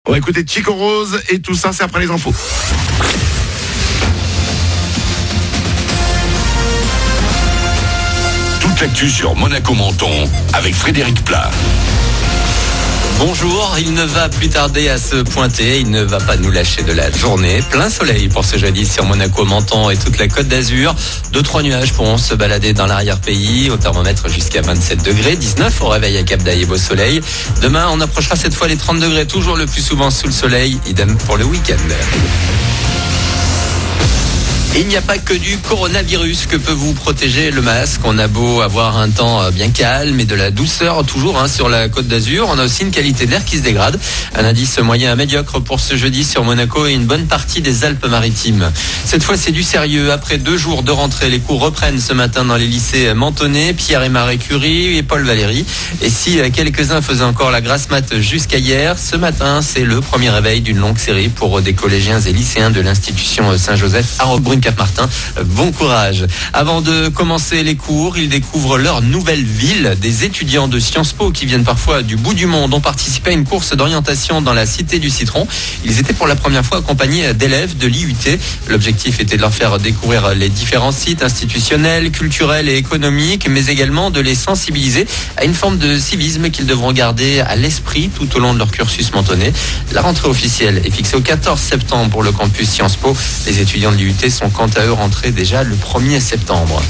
On va écouter Chico Rose et tout ça, c'est après les infos. Toute l'actu sur Monaco Menton avec Frédéric Plat. Bonjour, il ne va plus tarder à se pointer, il ne va pas nous lâcher de la journée. Plein soleil pour ce jeudi sur Monaco Menton et toute la Côte d'Azur. 2-3 nuages pourront se balader dans l'arrière-pays, au thermomètre jusqu'à 27 degrés, 19 au réveil à Cap-d'Aille et beau soleil. Demain, on approchera cette fois les 30 degrés, toujours le plus souvent sous le soleil, idem pour le week-end. Et il n'y a pas que du coronavirus que peut vous protéger le masque. On a beau avoir un temps bien calme et de la douceur toujours sur la Côte d'Azur. On a aussi une qualité de l'air qui se dégrade. Un indice moyen à médiocre pour ce jeudi sur Monaco et une bonne partie des Alpes-Maritimes. Cette fois, c'est du sérieux. Après 2 jours de rentrée, les cours reprennent ce matin dans les lycées Mentonnais, Pierre et Marie Curie et Paul Valéry. Et si quelques-uns faisaient encore la grasse mat jusqu'à hier, ce matin, c'est le premier réveil d'une longue série pour des collégiens et lycéens de l'institution Saint-Joseph à Roquebrune-Cap-Martin. Bon courage. Avant de commencer les cours, ils découvrent leur nouvelle ville. Des étudiants de Sciences Po qui viennent parfois du bout du monde ont participé à une course d'orientation dans la cité du Citron. Ils étaient pour la première fois accompagnés d'élèves de l'IUT. L'objectif était de leur faire découvrir les différents sites institutionnels, culturels et économiques, mais également de les sensibiliser à une forme de civisme qu'ils devront garder à l'esprit tout au long de leur cursus mentonnais. La rentrée officielle est fixée au 14 septembre pour le campus Sciences Po. Les étudiants de l'IUT sont quant à eux rentrés déjà le 1er septembre.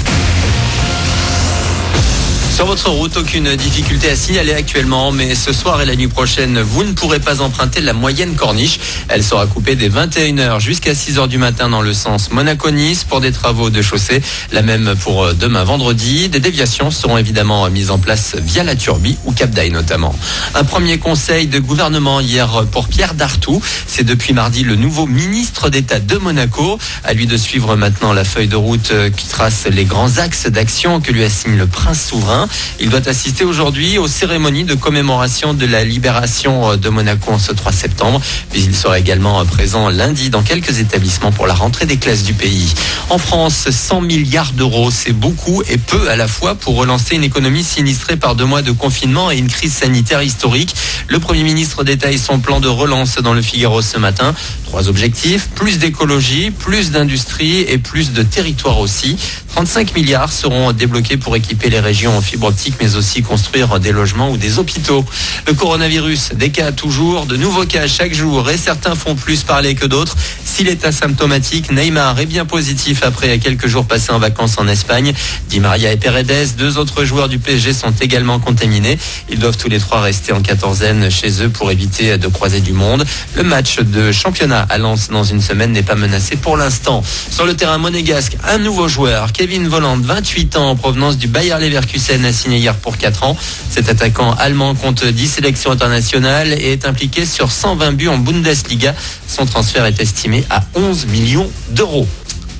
Sur votre route, aucune difficulté à signaler actuellement, mais ce soir et la nuit prochaine, vous ne pourrez pas emprunter la moyenne corniche. Elle sera coupée dès 21h jusqu'à 6h du matin dans le sens Monaco-Nice pour des travaux de chaussée. La même pour demain vendredi. Des déviations seront évidemment mises en place via la Turbie ou Cap-d'Aille notamment. Un premier conseil de gouvernement hier pour Pierre Dartout. C'est depuis mardi le nouveau ministre d'État de Monaco. À lui de suivre maintenant la feuille de route qui trace les grands axes d'action que lui assigne le prince souverain. Il doit assister aujourd'hui aux cérémonies de commémoration de la libération de Monaco en ce 3 septembre. Puis il sera également présent lundi dans quelques établissements pour la rentrée des classes du pays. En France, 100 milliards d'euros, c'est beaucoup et peu à la fois pour relancer une économie sinistrée par 2 mois de confinement et une crise sanitaire historique. Le Premier ministre détaille son plan de relance dans le Figaro ce matin. 3 objectifs, plus d'écologie, plus d'industrie et plus de territoire aussi. 35 milliards seront débloqués pour équiper les régions en fibre optique, mais aussi construire des logements ou des hôpitaux. Le coronavirus, des cas toujours, de nouveaux cas chaque jour, et certains font plus parler que d'autres. S'il est asymptomatique, Neymar est bien positif après quelques jours passés en vacances en Espagne. Di Maria et Paredes, 2 autres joueurs du PSG, sont également contaminés. Ils doivent tous les 3 rester en quatorzaine chez eux pour éviter de croiser du monde. Le match de championnat à Lens dans une semaine n'est pas menacé pour l'instant. Sur le terrain monégasque, un nouveau joueur, Kevin Volland, 28 ans, en provenance du Bayer Leverkusen, a signé hier pour 4 ans. Cet attaquant allemand compte 10 sélections internationales et est impliqué sur 120 buts en Bundesliga. Son transfert est estimé à 11 millions d'euros.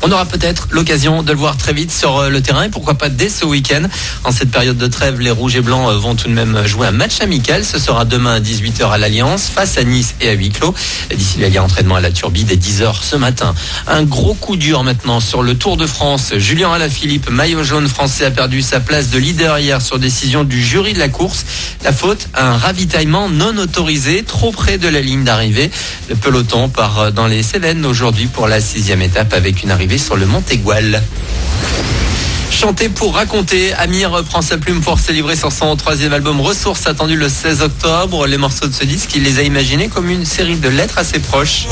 On aura peut-être l'occasion de le voir très vite sur le terrain et pourquoi pas dès ce week-end. En cette période de trêve, les Rouges et Blancs vont tout de même jouer un match amical. Ce sera demain à 18h à l'Alliance face à Nice et à huis clos. D'ici là, il y a entraînement à la Turbie dès 10h ce matin. Un gros coup dur maintenant sur le Tour de France. Julien Alaphilippe, maillot jaune français, a perdu sa place de leader hier sur décision du jury de la course. La faute, un ravitaillement non autorisé trop près de la ligne d'arrivée. Le peloton part dans les Cévennes aujourd'hui pour la 6e étape avec une arrivée sur le Mont Égual. Chanter pour raconter, Amir prend sa plume pour se livrer sur son 3e album Ressources, attendu le 16 octobre. Les morceaux de ce disque, il les a imaginés comme une série de lettres à ses proches.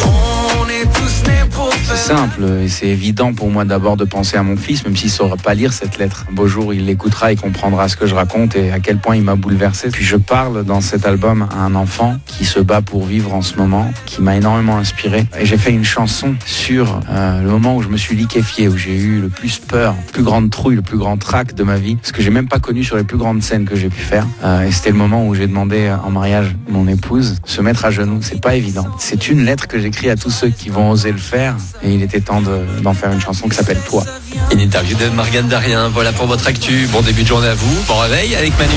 C'est simple et c'est évident pour moi d'abord de penser à mon fils, même s'il ne saura pas lire cette lettre. Un beau jour, il l'écoutera et comprendra ce que je raconte et à quel point il m'a bouleversé. Puis je parle dans cet album à un enfant qui se bat pour vivre en ce moment, qui m'a énormément inspiré. Et j'ai fait une chanson sur le moment où je me suis liquéfié, où j'ai eu le plus peur, la plus grande trouille, le plus grand trac de ma vie, ce que j'ai même pas connu sur les plus grandes scènes que j'ai pu faire. Et c'était le moment où j'ai demandé en mariage mon épouse, se mettre à genoux. C'est pas évident. C'est une lettre que j'écris à tous ceux qui vont oser le faire et il était temps d'en faire une chanson qui s'appelle Toi. Une interview de Morgane Darrien. Voilà pour votre actu. Bon début de journée à vous. Bon réveil avec Manu.